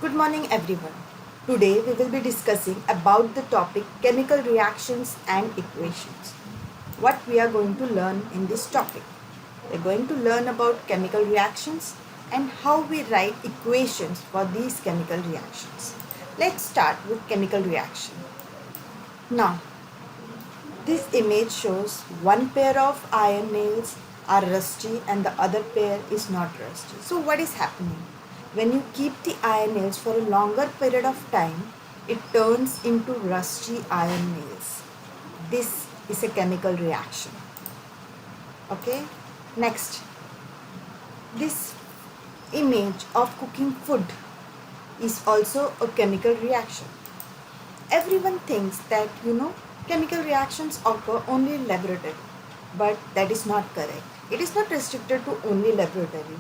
Good morning everyone. Today we will be discussing about the topic chemical reactions and equations. What we are going to learn in this topic? We are going to learn about chemical reactions and how we write equations for these chemical reactions. Let's start with chemical reaction. Now, this image shows one pair of iron nails are rusty and the other pair is not rusty. So what is happening? When you keep the iron nails for a longer period of time, it turns into rusty iron nails. This is a chemical reaction. Okay? Next, this image of cooking food is also a chemical reaction. Everyone thinks that chemical reactions occur only in laboratory, but that is not correct. It is not restricted to only laboratory.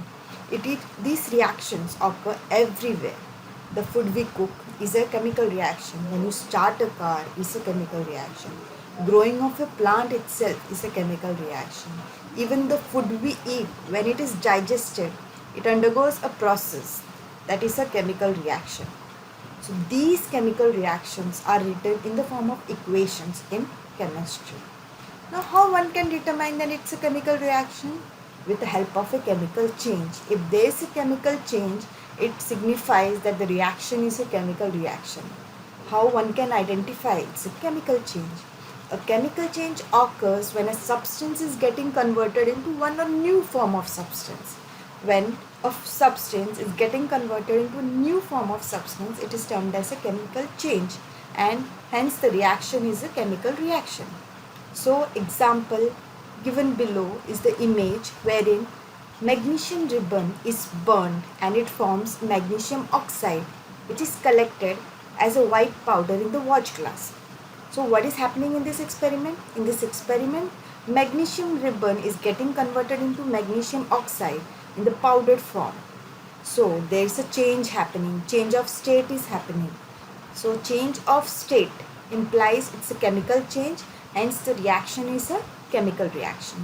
These reactions occur everywhere. The food we cook is a chemical reaction. When you start a car, is a chemical reaction. Growing of a plant itself is a chemical reaction. Even the food we eat, when it is digested, it undergoes a process that is a chemical reaction. So these chemical reactions are written in the form of equations in chemistry. Now how one can determine that it's a chemical reaction? With the help of a chemical change. If there is a chemical change, it signifies that the reaction is a chemical reaction. How one can identify it's a chemical change? A chemical change occurs when a substance is getting converted into one or new form of substance. When a substance is getting converted into a new form of substance, it is termed as a chemical change, and hence the reaction is a chemical reaction. So example given below is the image wherein magnesium ribbon is burned and it forms magnesium oxide, which is collected as a white powder in the watch glass. So what is happening in this experiment? In this experiment, magnesium ribbon is getting converted into magnesium oxide in the powdered form. So there is a change happening, change of state is happening. So change of state implies it's a chemical change, hence the reaction is a chemical reaction.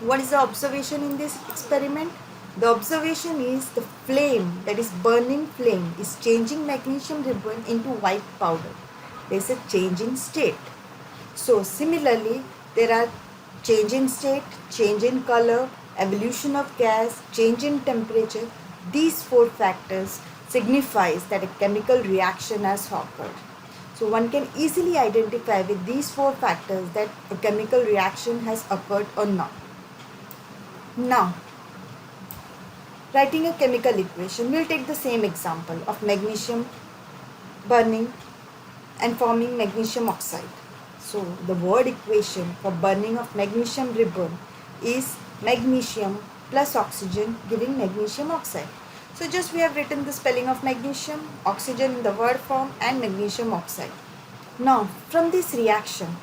What is the observation in this experiment? The observation is the flame, that is burning flame, is changing magnesium ribbon into white powder. There is a change in state. So similarly, there are change in state, change in color, evolution of gas, change in temperature. These four factors signifies that a chemical reaction has occurred. So one can easily identify with these four factors that a chemical reaction has occurred or not. Now, writing a chemical equation, we'll take the same example of magnesium burning and forming magnesium oxide. So the word equation for burning of magnesium ribbon is magnesium plus oxygen giving magnesium oxide. So just we have written the spelling of magnesium, oxygen in the word form and magnesium oxide. Now from this reaction,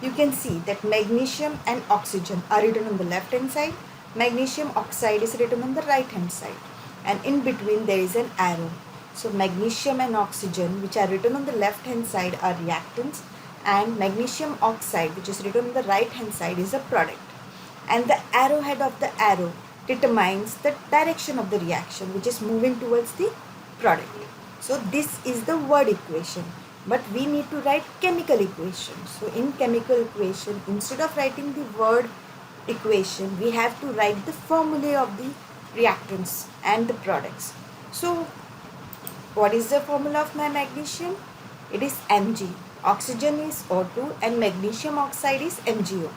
you can see that magnesium and oxygen are written on the left hand side, magnesium oxide is written on the right hand side, and in between there is an arrow. So magnesium and oxygen, which are written on the left hand side, are reactants, and magnesium oxide, which is written on the right hand side, is a product. And the arrowhead of the arrow determines the direction of the reaction, which is moving towards the product. So this is the word equation, but we need to write chemical equation. So in chemical equation, instead of writing the word equation, we have to write the formulae of the reactants and the products. So what is the formula of my magnesium? It is Mg. Oxygen is O2 and magnesium oxide is MgO.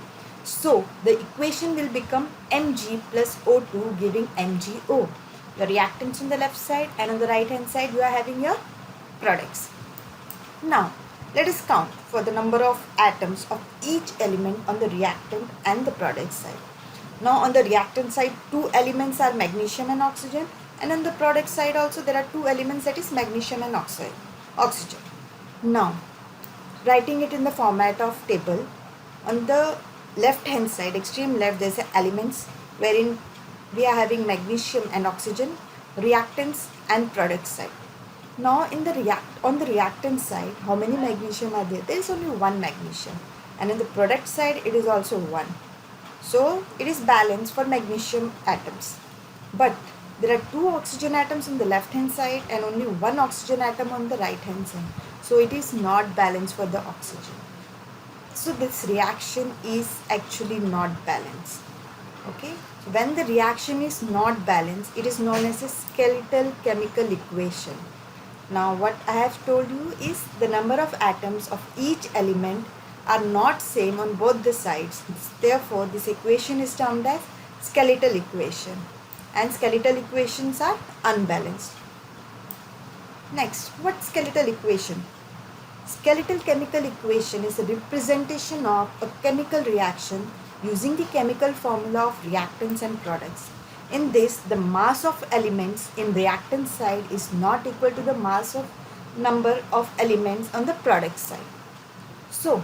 So the equation will become Mg plus O2 giving MgO. The reactants on the left side, and on the right hand side you are having your products. Now let us count for the number of atoms of each element on the reactant and the product side. Now on the reactant side, two elements are magnesium and oxygen, and on the product side also there are two elements, that is magnesium and oxygen. Now writing it in the format of table, on the left hand side, extreme left, there is elements wherein we are having magnesium and oxygen, reactants and product side. Now on the reactant side, how many magnesium are there? There is only one magnesium, and in the product side it is also one. So it is balanced for magnesium atoms. But there are two oxygen atoms on the left hand side and only one oxygen atom on the right hand side. So it is not balanced for the oxygen. So this reaction is actually not balanced. Okay, so when the reaction is not balanced, it is known as a skeletal chemical equation. Now what I have told you is the number of atoms of each element are not same on both the sides. Therefore, this equation is termed as skeletal equation, and skeletal equations are unbalanced. Next, what skeletal equation? Skeletal chemical equation is a representation of a chemical reaction using the chemical formula of reactants and products. In this, the mass of elements in reactant side is not equal to the mass of number of elements on the product side. So,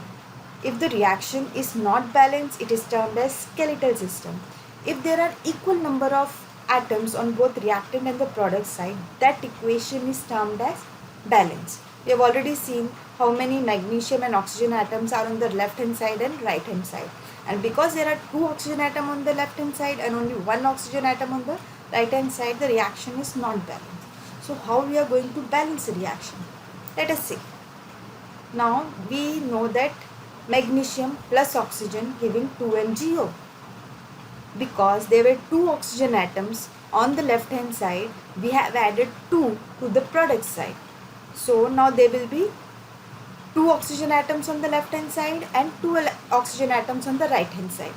if the reaction is not balanced, it is termed as skeletal system. If there are equal number of atoms on both reactant and the product side, that equation is termed as balance. We have already seen how many magnesium and oxygen atoms are on the left hand side and right hand side. And because there are two oxygen atoms on the left hand side and only one oxygen atom on the right hand side, the reaction is not balanced. So how we are going to balance the reaction? Let us see. Now we know that magnesium plus oxygen giving 2MgO. Because there were two oxygen atoms on the left hand side, we have added 2 to the product side. So now there will be 2 oxygen atoms on the left hand side and 2 oxygen atoms on the right hand side.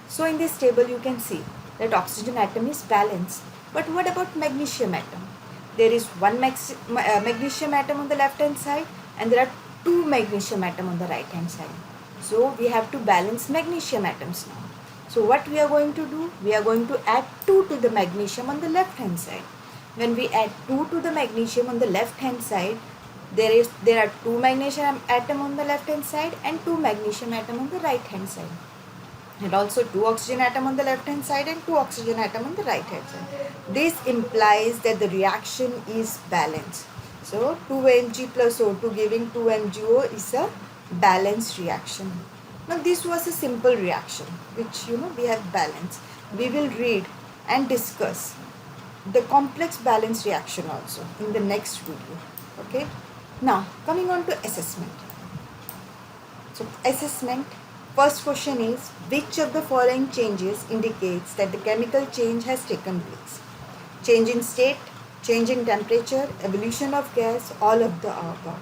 So in this table you can see that oxygen atom is balanced. But what about magnesium atom? There is one magnesium atom on the left hand side and there are 2 magnesium atom on the right hand side. So we have to balance magnesium atoms now. So what we are going to do? We are going to add 2 to the magnesium on the left hand side. When we add 2 to the magnesium on the left hand side, there are 2 magnesium atom on the left hand side and 2 magnesium atom on the right hand side. And also 2 oxygen atom on the left hand side and 2 oxygen atom on the right hand side. This implies that the reaction is balanced. So 2Mg plus O2 giving 2MgO is a balanced reaction. Now this was a simple reaction which we have balanced. We will read and discuss the complex balance reaction also in the next video. Okay. Now coming on to assessment. So assessment, first question is, which of the following changes indicates that the chemical change has taken place? Change in state, change in temperature, evolution of gas, all of the above.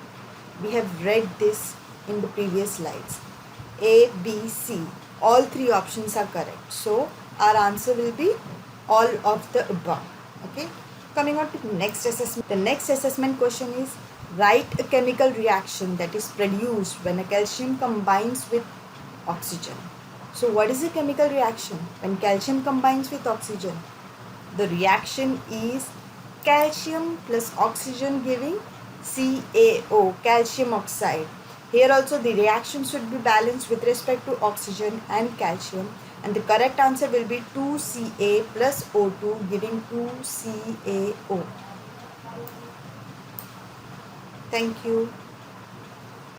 We have read this in the previous slides. A, B, C, all 3 options are correct. So our answer will be all of the above. Okay. Coming on to the next assessment. The next assessment question is, write a chemical reaction that is produced when a calcium combines with oxygen. So what is a chemical reaction when calcium combines with oxygen? The reaction is calcium plus oxygen giving CaO, calcium oxide. Here also the reaction should be balanced with respect to oxygen and calcium, and the correct answer will be 2Ca plus O2 giving 2CaO. Thank you.